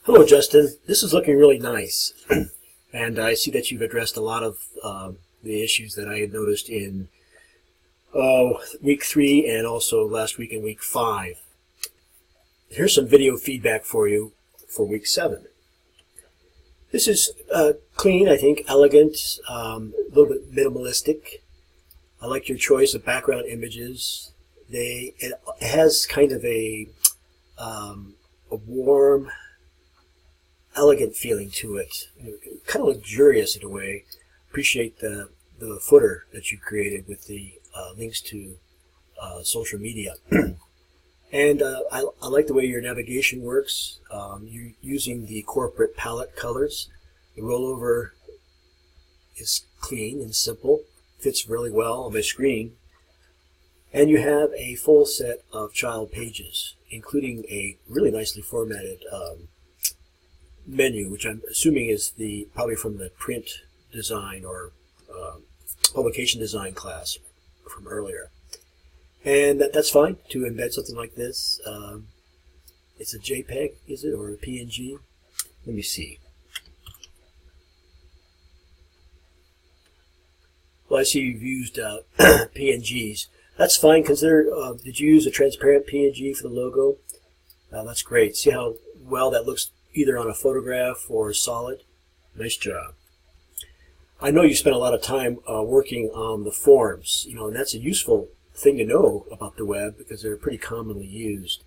Hello, Justin. This is looking really nice. And I see that you've addressed a lot of the issues that I had noticed in week 3 and also last week in week 5. Here's some video feedback for you for week 7. This is clean, I think, elegant, a little bit minimalistic. I like your choice of background images. It has kind of a warm, elegant feeling to it, kind of luxurious in a way. Appreciate the footer that you created with the links to social media. And I like the way your navigation works. You're using the corporate palette colors. The rollover is clean and simple, fits really well on my screen. And you have a full set of child pages, including a really nicely formatted menu, which I'm assuming is probably from the print design or publication design class from earlier. And that's fine to embed something like this. It's a JPEG, is it, or a PNG? Let me see. Well, I see you've used PNGs. That's fine. Did you use a transparent PNG for the logo? That's great. See how well that looks either on a photograph or solid? Nice job. I know you spent a lot of time working on the forms, and that's a useful thing to know about the web because they're pretty commonly used.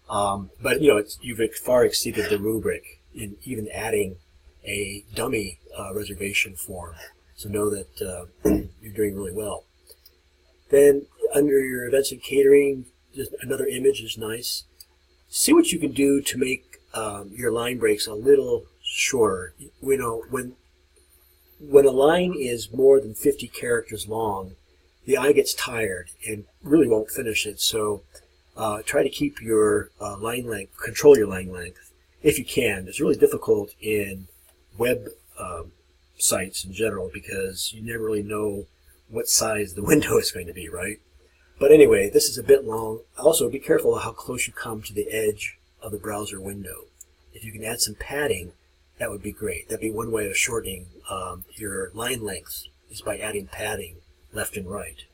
But you've far exceeded the rubric in even adding a dummy reservation form. So know that you're doing really well. Then under your events and catering, just another image is nice. See what you can do to make your line breaks a little shorter. When a line is more than 50 characters long, the eye gets tired and really won't finish it. So try to keep your line length, control your line length if you can. It's really difficult in web sites in general because you never really know what size the window is going to be, right? But anyway, this is a bit long. Also, be careful how close you come to the edge of the browser window. If you can add some padding, that would be great. That'd be one way of shortening your line lengths, is by adding padding left and right.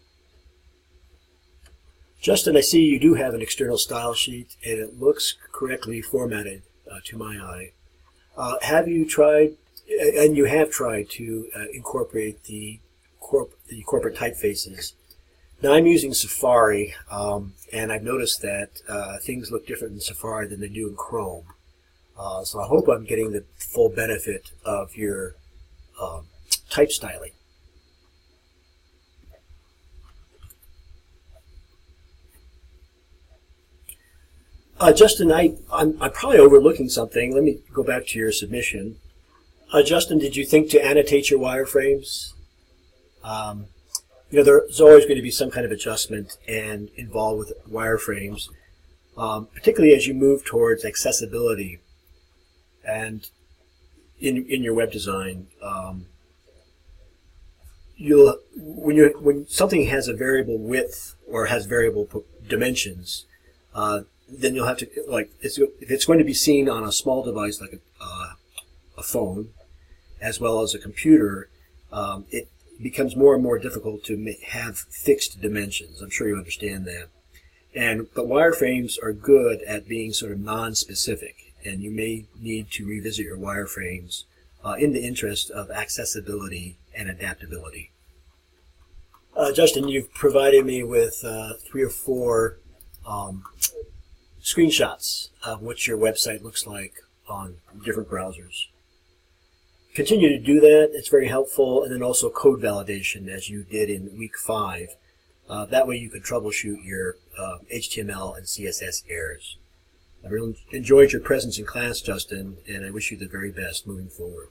Justin, I see you do have an external style sheet, and it looks correctly formatted to my eye. Have you tried, and you have tried to incorporate the corporate typefaces? Now I'm using Safari, and I've noticed that things look different in Safari than they do in Chrome. So I hope I'm getting the full benefit of your type styling. Justin, I'm probably overlooking something. Let me go back to your submission. Justin, did you think to annotate your wireframes? There's always going to be some kind of adjustment and involved with wireframes, particularly as you move towards accessibility. And in your web design, when something has a variable width or has variable dimensions, then you'll have to, if it's going to be seen on a small device like a phone, as well as a computer, it becomes more and more difficult to have fixed dimensions. I'm sure you understand that. But wireframes are good at being sort of non-specific, and you may need to revisit your wireframes in the interest of accessibility and adaptability. Justin, you've provided me with 3 or 4 screenshots of what your website looks like on different browsers. Continue to do that. It's very helpful. And then also code validation, as you did in week 5. That way you can troubleshoot your HTML and CSS errors. I really enjoyed your presence in class, Justin, and I wish you the very best moving forward.